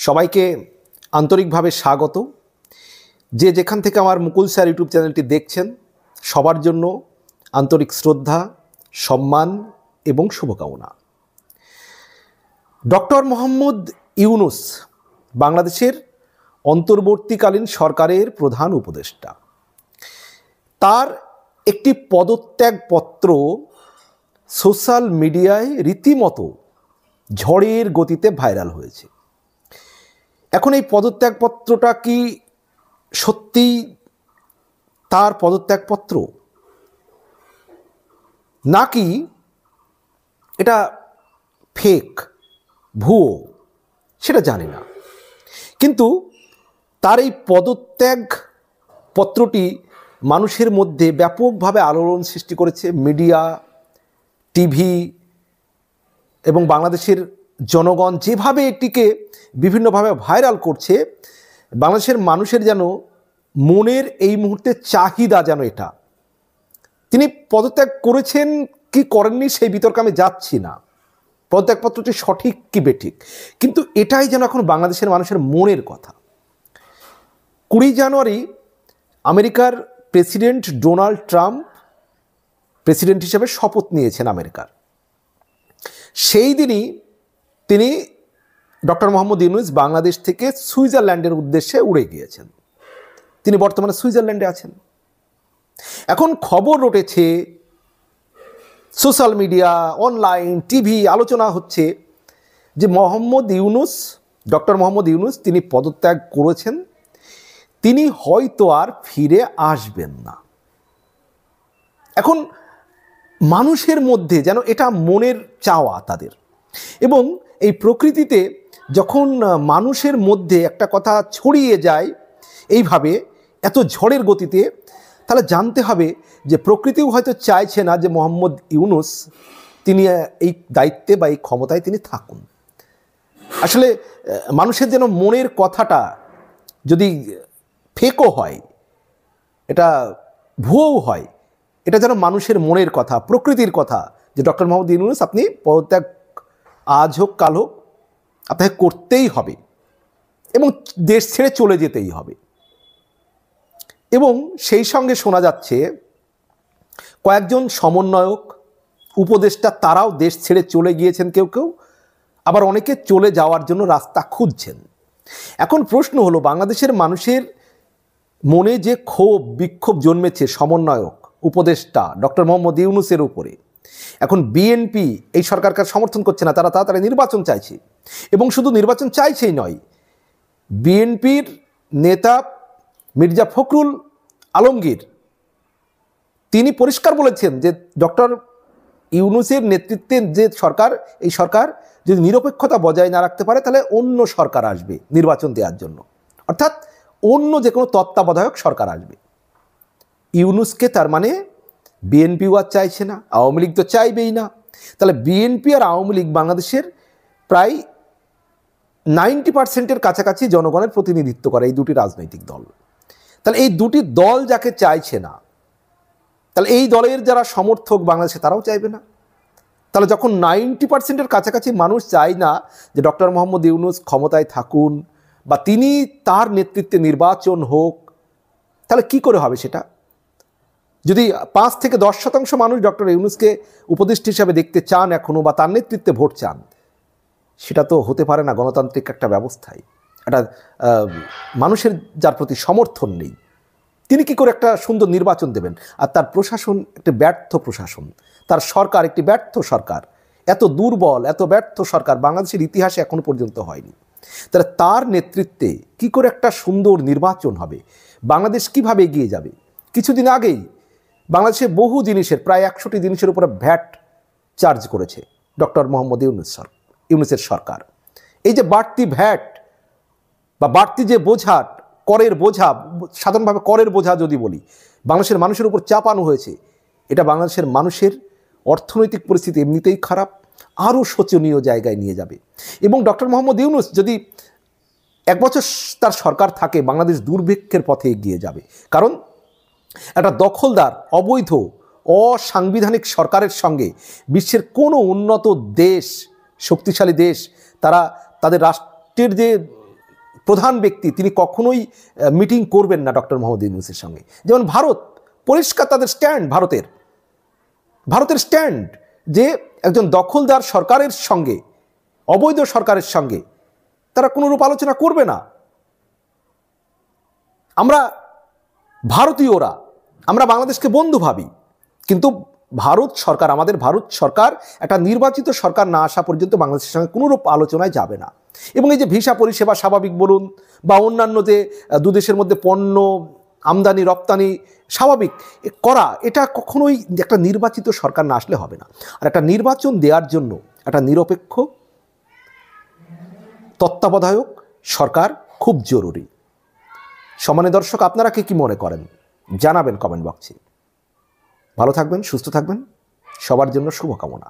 সবাইকে আন্তরিকভাবে স্বাগত। যে যেখান থেকে আমার মুকুল স্যার ইউটিউব চ্যানেলটি দেখছেন সবার জন্য আন্তরিক শ্রদ্ধা, সম্মান এবং শুভকামনা। ডক্টর মোহাম্মদ ইউনূস বাংলাদেশের অন্তর্বর্তীকালীন সরকারের প্রধান উপদেষ্টা। তার একটি পদত্যাগপত্র সোশ্যাল মিডিয়ায় রীতিমতো ঝড়ের গতিতে ভাইরাল হয়েছে। এখন এই পদত্যাগপত্রটা কি সত্যিই তার পদত্যাগপত্র, নাকি এটা ফেক, ভুয়ো, সেটা জানি না। কিন্তু তার এই পদত্যাগ পত্রটি মানুষের মধ্যে ব্যাপকভাবে আলোড়ন সৃষ্টি করেছে। মিডিয়া, টিভি এবং বাংলাদেশের জনগণ যেভাবে এটিকে বিভিন্নভাবে ভাইরাল করছে, বাংলাদেশের মানুষের যেন মনের এই মুহূর্তে চাহিদা যেন এটা। তিনি পদত্যাগ করেছেন কি করেননি সেই বিতর্কে আমি যাচ্ছি না, পদত্যাগপত্রটি সঠিক কি বেঠিক, কিন্তু এটাই যেন এখন বাংলাদেশের মানুষের মনের কথা। 20 জানুয়ারি আমেরিকার প্রেসিডেন্ট ডোনাল্ড ট্রাম্প প্রেসিডেন্ট হিসেবে শপথ নিয়েছেন আমেরিকার। সেই দিনই তিনি ডক্টর মোহাম্মদ ইউনূস বাংলাদেশ থেকে সুইজারল্যান্ডের উদ্দেশ্যে উড়ে গিয়েছেন। তিনি বর্তমানে সুইজারল্যান্ডে আছেন। এখন খবর রটেছে, সোশ্যাল মিডিয়া, অনলাইন, টিভি আলোচনা হচ্ছে যে ডক্টর মোহাম্মদ ইউনূস তিনি পদত্যাগ করেছেন, তিনি হয়তো আর ফিরে আসবেন না। এখন মানুষের মধ্যে যেন এটা মনের চাওয়া তাদের, এবং এই প্রকৃতিতে যখন মানুষের মধ্যে একটা কথা ছড়িয়ে যায় এইভাবে এত ঝড়ের গতিতে, তাহলে জানতে হবে যে প্রকৃতিও হয়তো চাইছে না যে মোহাম্মদ ইউনূস তিনি এই দায়িত্বে বা এই ক্ষমতায় তিনি থাকুন। আসলে মানুষের যেন মনের কথাটা যদি ফেকও হয়, এটা ভুয়ো হয়, এটা যেন মানুষের মনের কথা, প্রকৃতির কথা, যে ডক্টর মোহাম্মদ ইউনূস আপনি পদত্যাগ আজ হোক কাল হোক আপনাকে করতেই হবে এবং দেশ ছেড়ে চলে যেতেই হবে। এবং সেই সঙ্গে শোনা যাচ্ছে কয়েকজন সমন্বয়ক, উপদেষ্টা তারাও দেশ ছেড়ে চলে গিয়েছেন, কেউ কেউ আবার অনেকে চলে যাওয়ার জন্য রাস্তা খুঁজছেন। এখন প্রশ্ন হলো, বাংলাদেশের মানুষের মনে যে ক্ষোভ বিক্ষোভ জন্মেছে সমন্বয়ক, উপদেষ্টা ডক্টর মোহাম্মদ ইউনূসের উপরে, এখন বিএনপি এই সরকারকে সমর্থন করছে না, তারা তাড়াতাড়ি নির্বাচন চাইছে। এবং শুধু নির্বাচন চাইছেই নয়, বিএনপির নেতা মির্জা ফখরুল আলমগীর তিনি পরিষ্কার বলেছেন যে ডক্টর ইউনূসের নেতৃত্বে যে সরকার, এই সরকার যদি নিরপেক্ষতা বজায় না রাখতে পারে তাহলে অন্য সরকার আসবে নির্বাচন দেওয়ার জন্য, অর্থাৎ অন্য যে কোনো তত্ত্বাবধায়ক সরকার আসবে। ইউনূসকে তার মানে বিএনপিও আর চাইছে না, আওয়ামী লীগ তো চাইবেই না। তাহলে বিএনপি আর আওয়ামী লীগ বাংলাদেশের প্রায় 90% কাছাকাছি জনগণের প্রতিনিধিত্ব করে এই দুটি রাজনৈতিক দল। তাহলে এই দুটি দল যাকে চাইছে না, তাহলে এই দলের যারা সমর্থক বাংলাদেশে তারাও চাইবে না। তাহলে যখন 90% কাছাকাছি মানুষ চায় না যে ডক্টর মোহাম্মদ ইউনূস ক্ষমতায় থাকুন বা তিনি তার নেতৃত্বে নির্বাচন হোক, তাহলে কি করে হবে সেটা? যদি 5 থেকে 10% মানুষ ডক্টর ইউনূসকে উপদেষ্টা হিসাবে দেখতে চান এখনও, বা তার নেতৃত্বে ভোট চান, সেটা তো হতে পারে না গণতান্ত্রিক একটা ব্যবস্থায়। একটা মানুষের যার প্রতি সমর্থন নেই, তিনি কি করে একটা সুন্দর নির্বাচন দেবেন? আর তার প্রশাসন একটি ব্যর্থ প্রশাসন, তার সরকার একটি ব্যর্থ সরকার, এত দুর্বল, এত ব্যর্থ সরকার বাংলাদেশের ইতিহাসে এখনো পর্যন্ত হয়নি। তাহলে তার নেতৃত্বে কি করে একটা সুন্দর নির্বাচন হবে? বাংলাদেশ কিভাবে এগিয়ে যাবে? কিছুদিন আগেই বাংলাদেশে বহু জিনিসের, প্রায় 100টি জিনিসের উপরে ভ্যাট চার্জ করেছে ডক্টর মোহাম্মদ ইউনূসের সরকার। এই যে বাড়তি ভ্যাট বা বাড়তি যে বোঝা, করের বোঝা, সাধারণভাবে করের বোঝা যদি বলি, বাংলাদেশের মানুষের উপর চাপানো হয়েছে, এটা বাংলাদেশের মানুষের অর্থনৈতিক পরিস্থিতি এমনিতেই খারাপ, আরও শোচনীয় জায়গায় নিয়ে যাবে। এবং ডক্টর মোহাম্মদ ইউনূস যদি 1 বছর তার সরকার থাকে, বাংলাদেশ দুর্ভিক্ষের পথে এগিয়ে যাবে। কারণ একটা দখলদার, অবৈধ, অসাংবিধানিক সরকারের সঙ্গে বিশ্বের কোনো উন্নত দেশ, শক্তিশালী দেশ, তারা তাদের রাষ্ট্রের যে প্রধান ব্যক্তি তিনি কখনোই মিটিং করবেন না ডক্টর মোহাম্মদ ইউনূসের সঙ্গে। যেমন ভারত, পরিষ্কার তাদের স্ট্যান্ড, ভারতের স্ট্যান্ড যে একজন দখলদার সরকারের সঙ্গে, অবৈধ সরকারের সঙ্গে তারা কোনোরূপ আলোচনা করবে না। আমরা ভারতীয়রা, আমরা বাংলাদেশকে বন্ধু ভাবি, কিন্তু ভারত সরকার, আমাদের ভারত সরকার একটা নির্বাচিত সরকার না আসা পর্যন্ত বাংলাদেশের সঙ্গে কোনোরূপ আলোচনায় যাবে না। এবং এই যে ভিসা পরিষেবা স্বাভাবিক বলুন বা অন্যান্য যে দুদেশের মধ্যে পণ্য আমদানি রপ্তানি স্বাভাবিক করা, এটা কখনোই একটা নির্বাচিত সরকার না আসলে হবে না। আর একটা নির্বাচন দেওয়ার জন্য একটা নিরপেক্ষ তত্ত্বাবধায়ক সরকার খুব জরুরি। সম্মানিত দর্শক, আপনারা কি মনে করেন জানাবেন কমেন্ট বক্সে। ভালো থাকবেন, সুস্থ থাকবেন, সবার জন্য শুভকামনা।